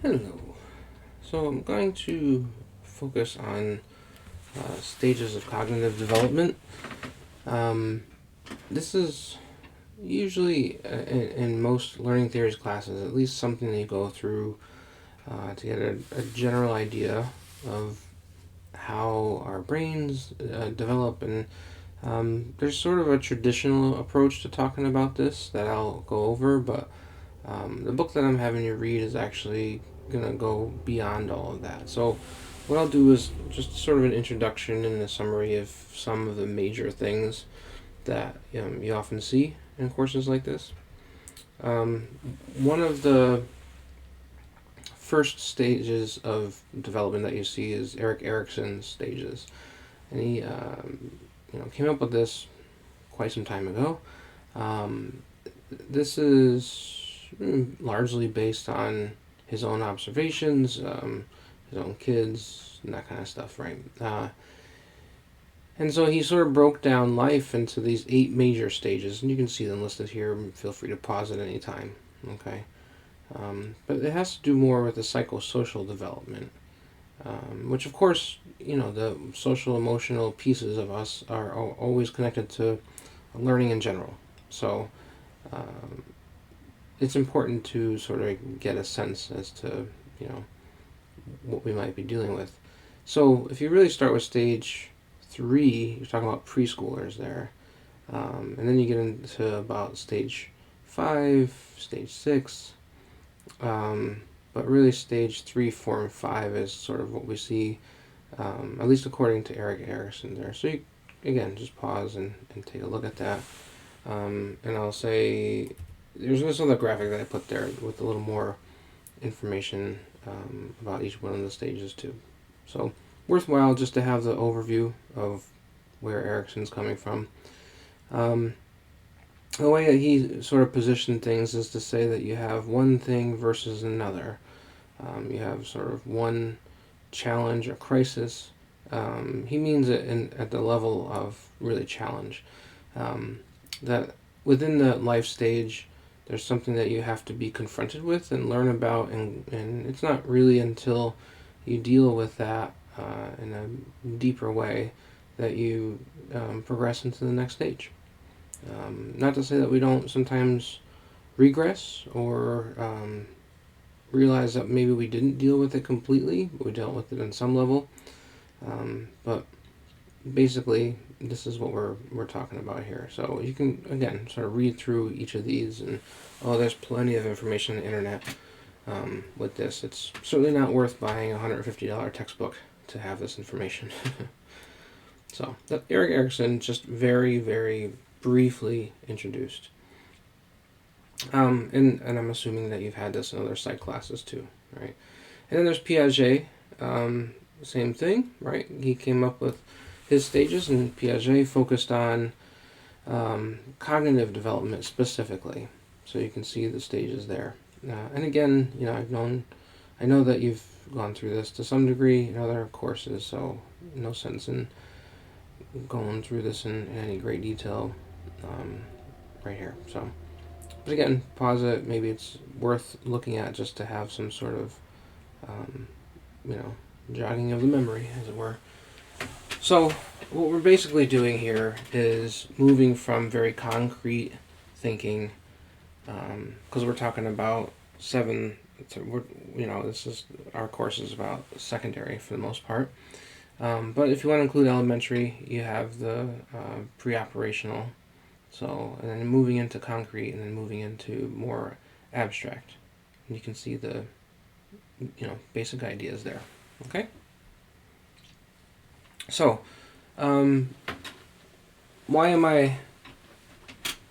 Hello. So I'm going to focus on stages of cognitive development. Um, this is usually in most learning theories classes, at least something that you go through to get a general idea of how our brains develop. And there's sort of a traditional approach to talking about this that I'll go over, but the book that I'm having you read is actually going to go beyond all of that. So, what I'll do is just sort of an introduction and a summary of some of the major things that you often see in courses like this. Um, One of the first stages of development that you see is Erikson's stages, and he came up with this quite some time ago. Um, this is largely based on his own observations, his own kids, and that kind of stuff, right? And so he sort of broke down life into these 8 major stages, and you can see them listed here. Feel free to pause at any time, okay? But it has to do more with the psychosocial development, which, of course, the social emotional pieces of us are always connected to learning in general. So um, it's important to sort of get a sense as to you know what we might be dealing with. So if you really start with stage 3, you're talking about preschoolers there, and then you get into about stage 5, stage 6, but really stage 3, 4, and 5 is sort of what we see, at least according to Erikson there. So you, again, just pause and take a look at that. And I'll say there's this other graphic that I put there with a little more information about each one of the stages too. So worthwhile just to have the overview of where Erikson's coming from. Um, the way that he sort of positioned things is to say that you have one thing versus another. You have sort of one challenge or crisis. He means it at the level of really challenge. Um, that within the life stage, there's something that you have to be confronted with and learn about, and it's not really until you deal with that in a deeper way that you progress into the next stage. Not to say that we don't sometimes regress or realize that maybe we didn't deal with it completely, but we dealt with it on some level. But basically, this is what we're talking about here. So you can, again, sort of read through each of these, and there's plenty of information on the internet with this. It's certainly not worth buying a $150 textbook to have this information. So that Erik Erikson, just very, very briefly introduced. And I'm assuming that you've had this in other psych classes too, right? And then there's Piaget, same thing, right? He came up with his stages, and Piaget focused on cognitive development specifically. So you can see the stages there. And again, I know that you've gone through this to some degree in other courses, so no sense in going through this in any great detail right here. So, but again, pause it. Maybe it's worth looking at just to have some sort of, um, you know, jogging of the memory, as it were. So, what we're basically doing here is moving from very concrete thinking, because we're talking about 7. This is our course is about secondary for the most part. But if you want to include elementary, you have the pre-operational. So, and then moving into concrete, and then moving into more abstract. And you can see the, basic ideas there. Okay? So, why am I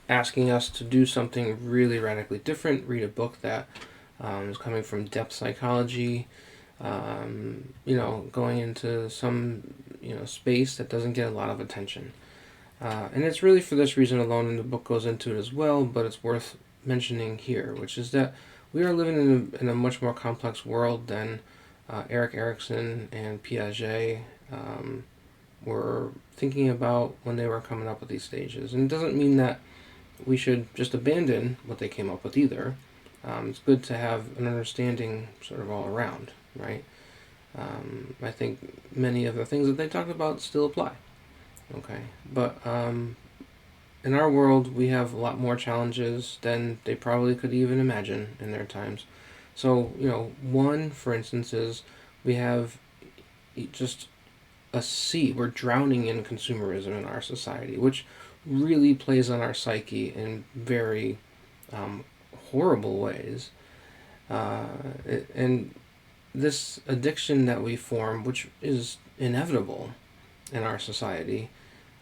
asking us to do something really radically different? Read a book that is coming from depth psychology, going into some, space that doesn't get a lot of attention. And it's really for this reason alone, and the book goes into it as well, but it's worth mentioning here, which is that we are living in a much more complex world than Erik Erikson and Piaget were thinking about when they were coming up with these stages. And it doesn't mean that we should just abandon what they came up with either. it's good to have an understanding sort of all around, right? I think many of the things that they talked about still apply. Okay, but in our world, we have a lot more challenges than they probably could even imagine in their times. So, one, for instance, is we have just a sea. We're drowning in consumerism in our society, which really plays on our psyche in very horrible ways. And this addiction that we form, which is inevitable in our society,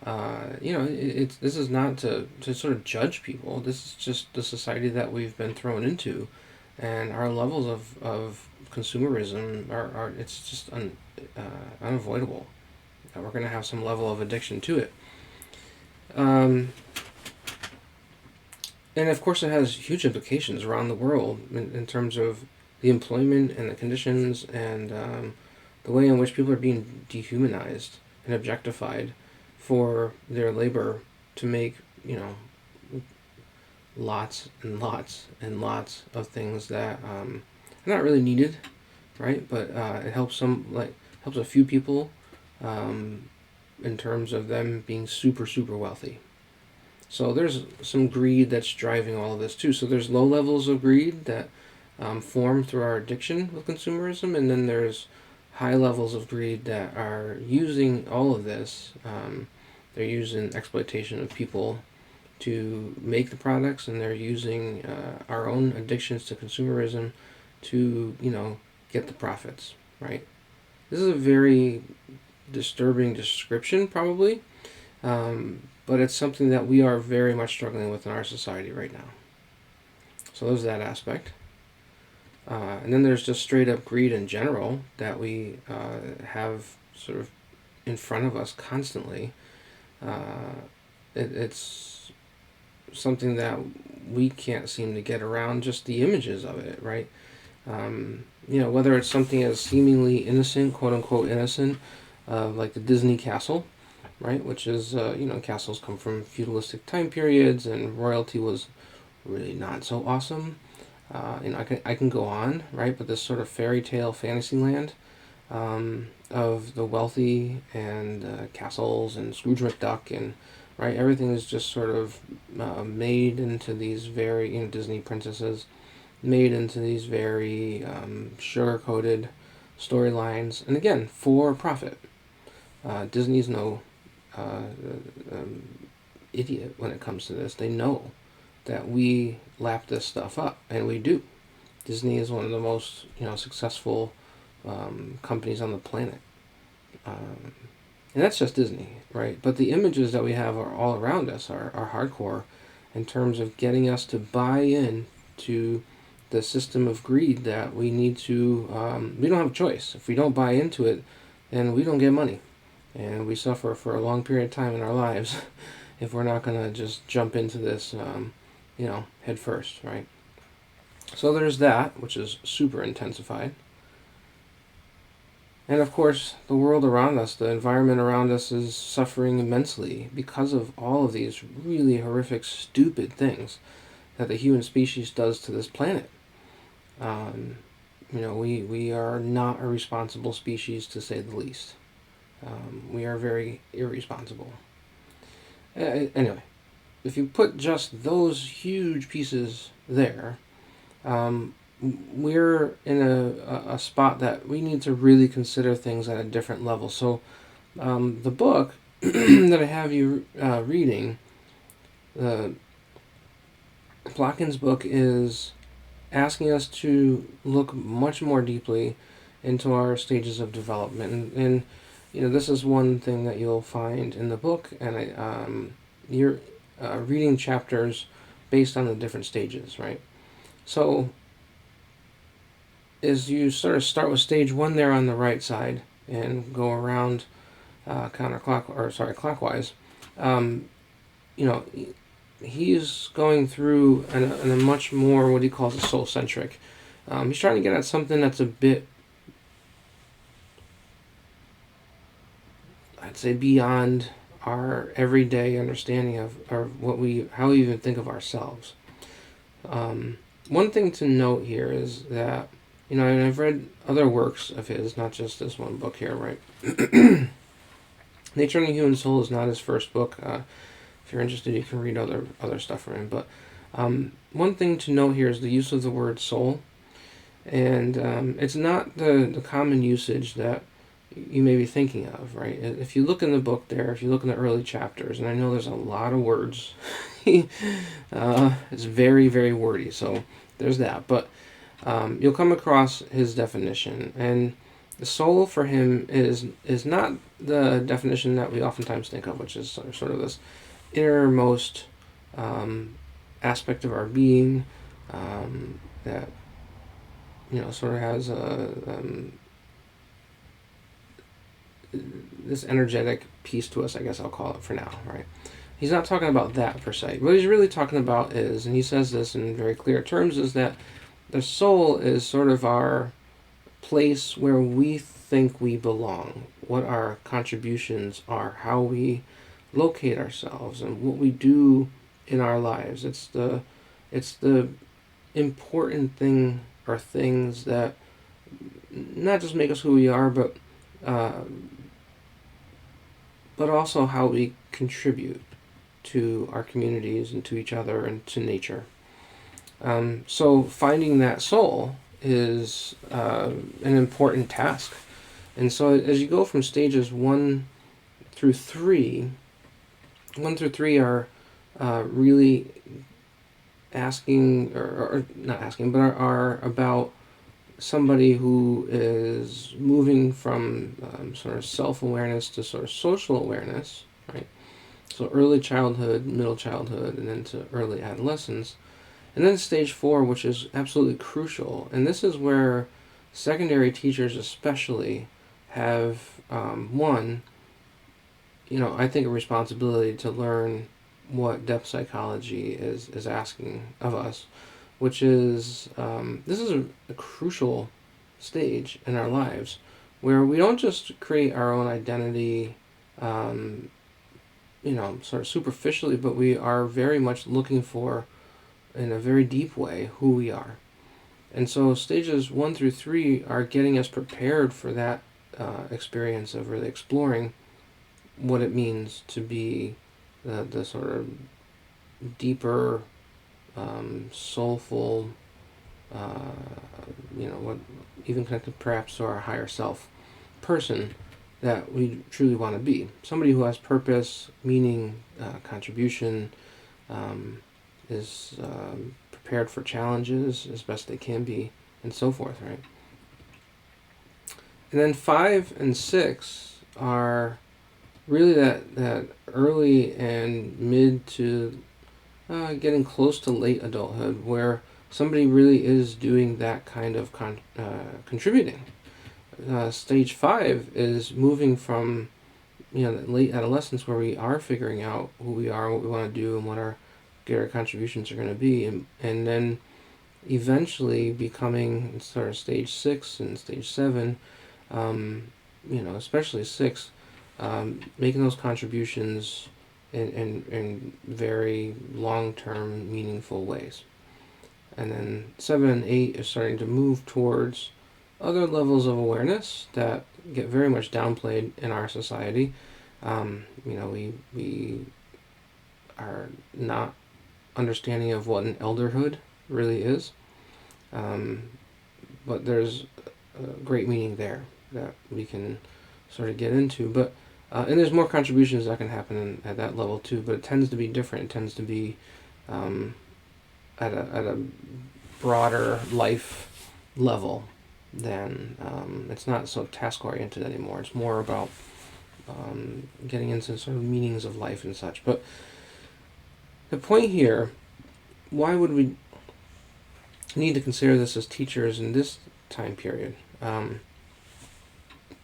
this is not to sort of judge people. This is just the society that we've been thrown into, and our levels of consumerism are it's just unavoidable. We're going to have some level of addiction to it. And of course, it has huge implications around the world in terms of the employment and the conditions and the way in which people are being dehumanized and objectified for their labor to make, lots and lots and lots of things that are not really needed, right? But it helps helps a few people in terms of them being super, super wealthy. So there's some greed that's driving all of this too. So there's low levels of greed that form through our addiction with consumerism, and then there's high levels of greed that are using all of this. They're using exploitation of people to make the products, and they're using our own addictions to consumerism to get the profits, right? This is a very disturbing description, probably. But it's something that we are very much struggling with in our society right now. So there's that aspect. And then there's just straight up greed in general that we have sort of in front of us constantly. It's something that we can't seem to get around just the images of it, right? Whether it's something as seemingly innocent, quote unquote innocent, like the Disney castle, right? Which is, castles come from feudalistic time periods, and royalty was really not so awesome. I can go on, right? But this sort of fairy tale fantasy land of the wealthy and castles and Scrooge McDuck and right, everything is just sort of made into these very Disney princesses, made into these very sugar coated storylines, and again for profit. Disney's no idiot when it comes to this. They know that we lap this stuff up, and we do. Disney is one of the most successful companies on the planet, and that's just Disney, right? But the images that we have are all around us are hardcore in terms of getting us to buy in to the system of greed that we need to. We don't have a choice. If we don't buy into it, then we don't get money. And we suffer for a long period of time in our lives if we're not going to just jump into this, head first, right? So there's that, which is super intensified. And of course, the world around us, the environment around us is suffering immensely because of all of these really horrific, stupid things that the human species does to this planet. We are not a responsible species, to say the least. We are very irresponsible. Anyway, if you put just those huge pieces there, we're in a spot that we need to really consider things at a different level. So the book that I have you reading, Plotkin's book, is asking us to look much more deeply into our stages of development. And this is one thing that you'll find in the book, and you're reading chapters based on the different stages, right? So as you sort of start with stage 1 there on the right side and go around clockwise, he's going through in a much more what he calls a soulcentric. He's trying to get at something that's a bit, I'd say, beyond our everyday understanding of how we even think of ourselves. one thing to note here is that, and I've read other works of his, not just this one book here, right? Nature and the Human Soul is not his first book. If you're interested, you can read other stuff from him. But one thing to note here is the use of the word soul. And it's not the common usage that you may be thinking of, right? If you look in the book there, if you look in the early chapters, and I know there's a lot of words, it's very, very wordy, so there's that. But you'll come across his definition, and the soul for him is not the definition that we oftentimes think of, which is sort of this innermost aspect of our being that sort of has this energetic piece to us, I guess I'll call it for now, right? He's not talking about that per se. What he's really talking about is, and he says this in very clear terms, is that the soul is sort of our place where we think we belong, what our contributions are, how we locate ourselves, and what we do in our lives. It's the important thing or things that not just make us who we are, but also how we contribute to our communities and to each other and to nature. So finding that soul is an important task. And so as you go from stages 1 through 3, 1 through 3 are really asking, or not asking, but are about somebody who is moving from sort of self-awareness to sort of social awareness, right? So early childhood, middle childhood, and then to early adolescence. And then stage 4, which is absolutely crucial. And this is where secondary teachers especially have, one, I think a responsibility to learn what depth psychology is asking of us, which is, this is a crucial stage in our lives where we don't just create our own identity, sort of superficially, but we are very much looking for, in a very deep way, who we are. And so stages 1 through 3 are getting us prepared for that experience of really exploring what it means to be the sort of deeper, soulful, what even connected perhaps to our higher self person that we truly want to be. Somebody who has purpose, meaning, contribution, is prepared for challenges as best they can be, and so forth, right? And then 5 and 6 are really that early and mid to getting close to late adulthood, where somebody really is doing that kind of contributing. Stage 5 is moving from late adolescence, where we are figuring out who we are, what we want to do, and what our contributions are going to be, and then eventually becoming sort of stage 6 and stage 7, especially 6, making those contributions in very long-term, meaningful ways. And then 7 and 8 is starting to move towards other levels of awareness that get very much downplayed in our society. We are not understanding of what an elderhood really is. But there's a great meaning there that we can sort of get into. But and there's more contributions that can happen at that level too, but it tends to be different. It tends to be at a broader life level than it's not so task oriented anymore. It's more about getting into sort of meanings of life and such. But the point here, why would we need to consider this as teachers in this time period?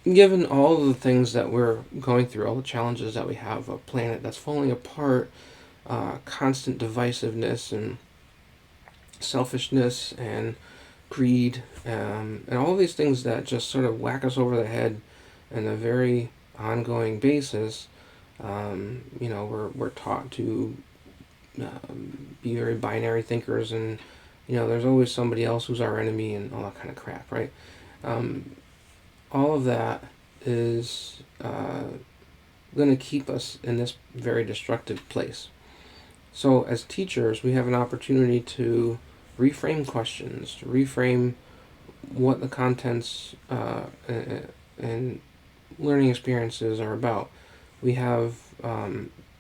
Given all of the things that we're going through, all the challenges that we have, a planet that's falling apart, constant divisiveness and selfishness and greed, and all these things that just sort of whack us over the head on a very ongoing basis, we're taught to be very binary thinkers and there's always somebody else who's our enemy and all that kind of crap, right? All of that is going to keep us in this very destructive place. So as teachers, we have an opportunity to reframe questions, to reframe what the contents and learning experiences are about. We have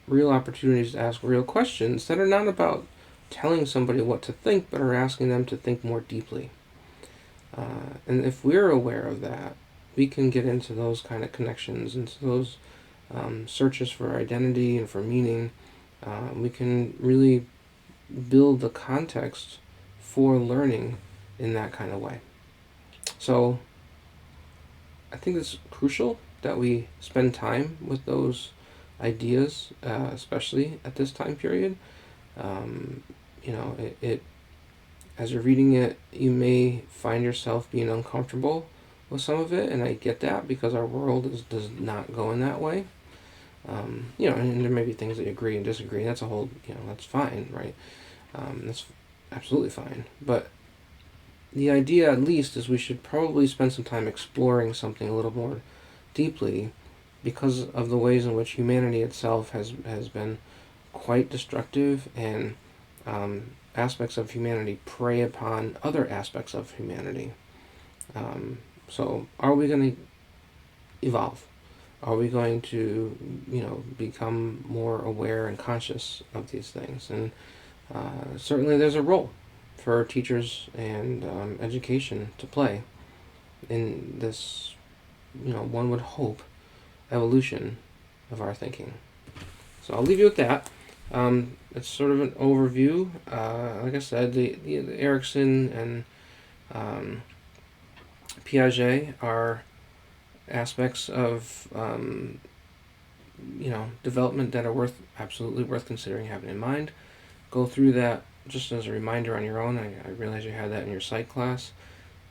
real opportunities to ask real questions that are not about telling somebody what to think, but are asking them to think more deeply. And if we're aware of that, we can get into those kind of connections, into those searches for identity and for meaning. We can really build the context for learning in that kind of way. So I think it's crucial that we spend time with those ideas, especially at this time period. It as you're reading it, you may find yourself being uncomfortable with some of it, and I get that because our world does not go in that way. And there may be things that you agree and disagree. That's a whole, that's fine, right? That's absolutely fine. But the idea, at least, is we should probably spend some time exploring something a little more deeply because of the ways in which humanity itself has been quite destructive, and aspects of humanity prey upon other aspects of humanity. So are we going to evolve? Are we going to, become more aware and conscious of these things? And certainly there's a role for teachers and education to play in this, one would hope, evolution of our thinking. So I'll leave you with that. It's sort of an overview. Like I said, the Erikson and Piaget are aspects of development that are absolutely worth considering having in mind. Go through that just as a reminder on your own. I realize you had that in your psych class.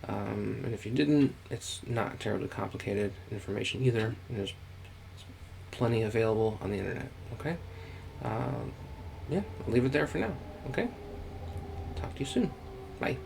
And if you didn't, it's not terribly complicated information either. And there's plenty available on the internet. Okay? I'll leave it there for now. Okay? Talk to you soon. Bye.